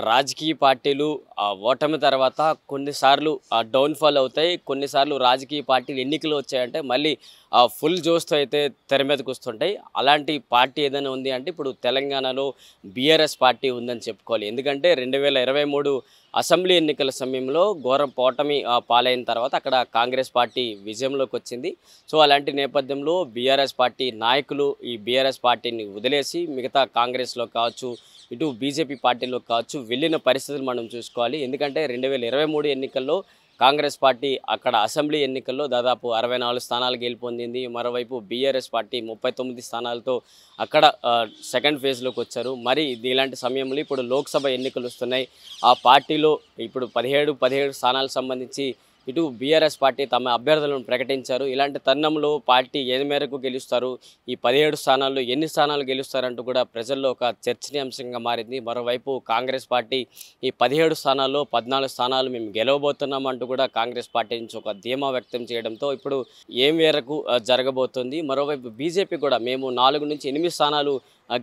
రాజకీయ పార్టీలు ఓటమి తర్వాత కొన్నిసార్లు డౌన్ఫాల్ అవుతాయి. కొన్నిసార్లు రాజకీయ పార్టీలు ఎన్నికలు వచ్చాయంటే మళ్ళీ ఫుల్ జోష్‌తో అయితే తెర మీదకి వస్తుంటాయి. అలాంటి పార్టీ ఏదైనా ఉంది అంటే ఇప్పుడు తెలంగాణలో బీఆర్ఎస్ పార్టీ ఉందని చెప్పుకోవాలి. ఎందుకంటే 2023 అసెంబ్లీ ఎన్నికల సమయంలో ఘోర ఓటమి పాలైన తర్వాత అక్కడ కాంగ్రెస్ పార్టీ విజయంలోకి వచ్చింది. సో, అలాంటి నేపథ్యంలో బీఆర్ఎస్ పార్టీ నాయకులు ఈ బీఆర్ఎస్ పార్టీని వదిలేసి మిగతా కాంగ్రెస్‌లో కావచ్చు, ఇటు బీజేపీ పార్టీలో కావచ్చు వెళ్ళిన పరిస్థితులు మనం చూసుకోవాలి. ఎందుకంటే 2023 ఎన్నికల్లో కాంగ్రెస్ పార్టీ అక్కడ అసెంబ్లీ ఎన్నికల్లో దాదాపు 64 స్థానాలు గెలుపొందింది. మరోవైపు బీఆర్ఎస్ పార్టీ 39 స్థానాలతో అక్కడ సెకండ్ ఫేజ్‌లోకి వచ్చారు. మరి ఇలాంటి సమయంలో ఇప్పుడు లోక్సభ ఎన్నికలు వస్తున్నాయి. ఆ పార్టీలో ఇప్పుడు 17 స్థానాలకు సంబంధించి ఇటు బీఆర్ఎస్ పార్టీ తమ అభ్యర్థులను ప్రకటించారు. ఇలాంటి తరుణంలో పార్టీ ఏ మేరకు గెలుస్తారు, ఈ 17 స్థానాల్లో ఎన్ని స్థానాలు గెలుస్తారంటూ కూడా ప్రజల్లో ఒక చర్చనీయాంశంగా మారింది. మరోవైపు కాంగ్రెస్ పార్టీ ఈ 17 స్థానాల్లో 14 స్థానాలు మేము గెలవబోతున్నాం అంటూ కూడా కాంగ్రెస్ పార్టీ నుంచి ఒక ధీమా వ్యక్తం చేయడంతో ఇప్పుడు ఏ మేరకు జరగబోతుంది. మరోవైపు బీజేపీ కూడా మేము 4 నుంచి 8 స్థానాలు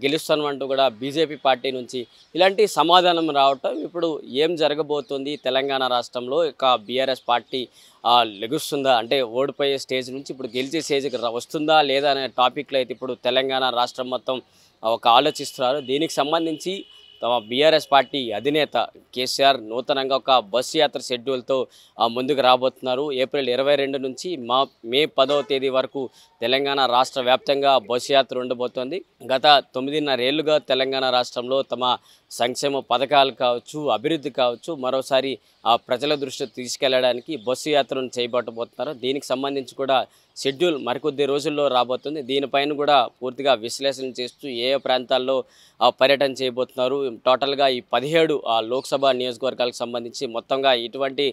గెలుస్తాను అంటూ కూడా బీజేపీ పార్టీ నుంచి ఇలాంటి సమాధానం రావటం ఇప్పుడు ఏం జరగబోతుంది తెలంగాణ రాష్ట్రంలో ఇక బీఆర్ఎస్ పార్టీ లెగుస్తుందా అంటే ఓడిపోయే స్టేజ్ నుంచి ఇప్పుడు గెలిచే స్టేజ్కి వస్తుందా లేదా అనే టాపిక్లో అయితే ఇప్పుడు తెలంగాణ రాష్ట్రం మొత్తం ఒక ఆలోచిస్తున్నారు. దీనికి సంబంధించి తమ బీఆర్ఎస్ పార్టీ అధినేత కేసీఆర్ నూతనంగా ఒక బస్సు యాత్ర షెడ్యూల్తో ముందుకు రాబోతున్నారు. ఏప్రిల్ 22 నుంచి మే 10వ తేదీ వరకు తెలంగాణ రాష్ట్ర వ్యాప్తంగా బస్సు యాత్ర ఉండబోతోంది. గత 9.5 ఏళ్లుగా తెలంగాణ రాష్ట్రంలో తమ సంక్షేమ పథకాలు కావచ్చు, అభివృద్ధి కావచ్చు మరోసారి ప్రజల దృష్టికి తీసుకెళ్లడానికి బస్సు యాత్రను చేపట్టబోతున్నారు. దీనికి సంబంధించి కూడా షెడ్యూల్ మరికొద్ది రోజుల్లో రాబోతుంది. దీనిపైన కూడా పూర్తిగా విశ్లేషణ చేస్తూ ఏ ప్రాంతాల్లో పర్యటన చేయబోతున్నారు, టోటల్గా ఈ 17 లోక్సభ నియోజకవర్గాలకు సంబంధించి మొత్తంగా ఇటువంటి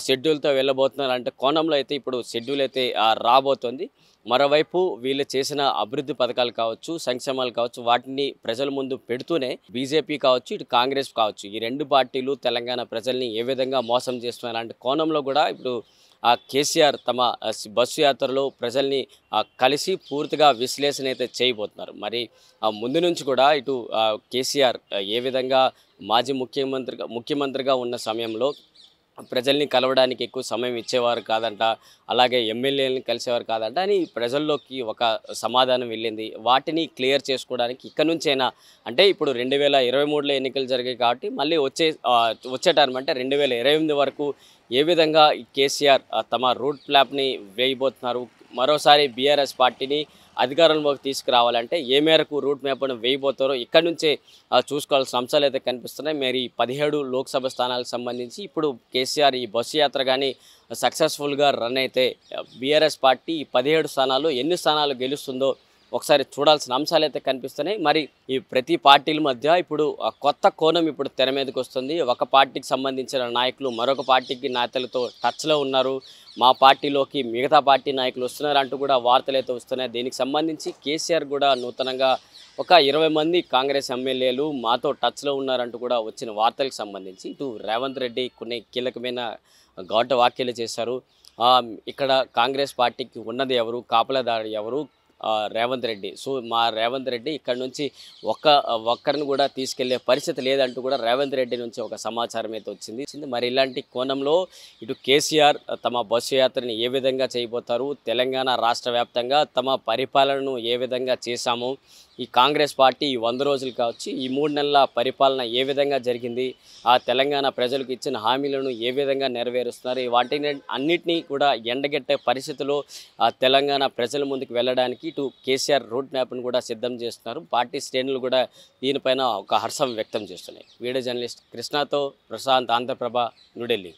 షెడ్యూల్తో వెళ్ళబోతున్నారు అంటే కోణంలో అయితే ఇప్పుడు షెడ్యూల్ అయితే రాబోతుంది. మరోవైపు వీళ్ళు చేసిన అభివృద్ధి పథకాలు కావచ్చు, సంక్షేమాలు కావచ్చు వాటిని ప్రజల ముందు పెడుతూనే బీజేపీ కావచ్చు, ఇటు కాంగ్రెస్ కావచ్చు ఈ రెండు పార్టీలు తెలంగాణ ప్రజల్ని ఏ విధంగా మోసం చేస్తున్నారు అలాంటి కోణంలో కూడా ఇప్పుడు కేసీఆర్ తమ బస్సు యాత్రలో ప్రజల్ని కలిసి పూర్తిగా విశ్లేషణ అయితే చేయబోతున్నారు. మరి ముందు నుంచి కూడా ఇటు కేసీఆర్ ఏ విధంగా మాజీ ముఖ్యమంత్రిగా ఉన్న సమయంలో ప్రజల్ని కలవడానికి ఎక్కువ సమయం ఇచ్చేవారు కాదంట, అలాగే ఎమ్మెల్యేలని కలిసేవారు కాదంట అని ప్రజల్లోకి ఒక సమాధానం వెళ్ళింది. వాటిని క్లియర్ చేసుకోవడానికి ఇక్కడ నుంచైనా అంటే ఇప్పుడు 2023లో ఎన్నికలు జరిగాయి కాబట్టి మళ్ళీ వచ్చే టర్మ్ అంటే 2028 వరకు ఏ విధంగా కేసీఆర్ తమ రూట్ మ్యాప్ని వేయబోతున్నారు, మరోసారి బీఆర్ఎస్ పార్టీని అధికారంలోకి తీసుకురావాలంటే ఏ మేరకు రూట్ మ్యాప్ను వేయబోతారో ఇక్కడ నుంచే చూసుకోవాల్సిన అంశాలు అయితే కనిపిస్తున్నాయి. మరి 17 లోక్సభ స్థానాలకు సంబంధించి ఇప్పుడు కేసీఆర్ ఈ బస్సు యాత్ర కానీ సక్సెస్ఫుల్గా రన్ అయితే బీఆర్ఎస్ పార్టీ ఈ 17 స్థానాల్లో ఎన్ని స్థానాలు గెలుస్తుందో ఒకసారి చూడాల్సిన అంశాలు అయితే కనిపిస్తున్నాయి. మరి ఈ ప్రతి పార్టీల మధ్య ఇప్పుడు కొత్త కోణం ఇప్పుడు తెర మీదకి వస్తుంది. ఒక పార్టీకి సంబంధించిన నాయకులు మరొక పార్టీకి నేతలతో టచ్లో ఉన్నారు, మా పార్టీలోకి మిగతా పార్టీ నాయకులు వస్తున్నారు అంటూ కూడా వార్తలు అయితే వస్తున్నాయి. దీనికి సంబంధించి కేసీఆర్ కూడా నూతనంగా ఒక 20 మంది కాంగ్రెస్ ఎమ్మెల్యేలు మాతో టచ్లో ఉన్నారంటూ కూడా వచ్చిన వార్తలకు సంబంధించి ఇటు రేవంత్ రెడ్డి కొన్ని కీలకమైన ఘాటు వ్యాఖ్యలు చేశారు. ఇక్కడ కాంగ్రెస్ పార్టీకి ఉన్నది ఎవరు, కాపలాదారు ఎవరు, రేవంత్ రెడ్డి. సో మా రేవంత్ రెడ్డి ఇక్కడ నుంచి ఒక్కరిని కూడా తీసుకెళ్లే పరిస్థితి లేదంటూ కూడా రేవంత్ రెడ్డి నుంచి ఒక సమాచారం అయితే వచ్చింది. మరి ఇలాంటి కోణంలో ఇటు కేసీఆర్ తమ బస్సు యాత్రని ఏ విధంగా చేయబోతారు, తెలంగాణ రాష్ట్ర వ్యాప్తంగా తమ పరిపాలనను ఏ విధంగా చేశాము, ఈ కాంగ్రెస్ పార్టీ 100 రోజులు కావచ్చు ఈ 3 నెలల పరిపాలన ఏ విధంగా జరిగింది, ఆ తెలంగాణ ప్రజలకు ఇచ్చిన హామీలను ఏ విధంగా నెరవేరుస్తున్నారు, వాటిని అన్నిటినీ కూడా ఎండగట్టే పరిస్థితిలో తెలంగాణ ప్రజల ముందుకు వెళ్ళడానికి ఇటు కేసీఆర్ రూట్ మ్యాప్ను కూడా సిద్ధం చేస్తున్నారు. పార్టీ శ్రేణులు కూడా దీనిపైన ఒక హర్షం వ్యక్తం చేస్తున్నాయి. వీడియో జర్నలిస్ట్ కృష్ణతో ప్రశాంత్, ఆంధ్రప్రభ, న్యూఢిల్లీ.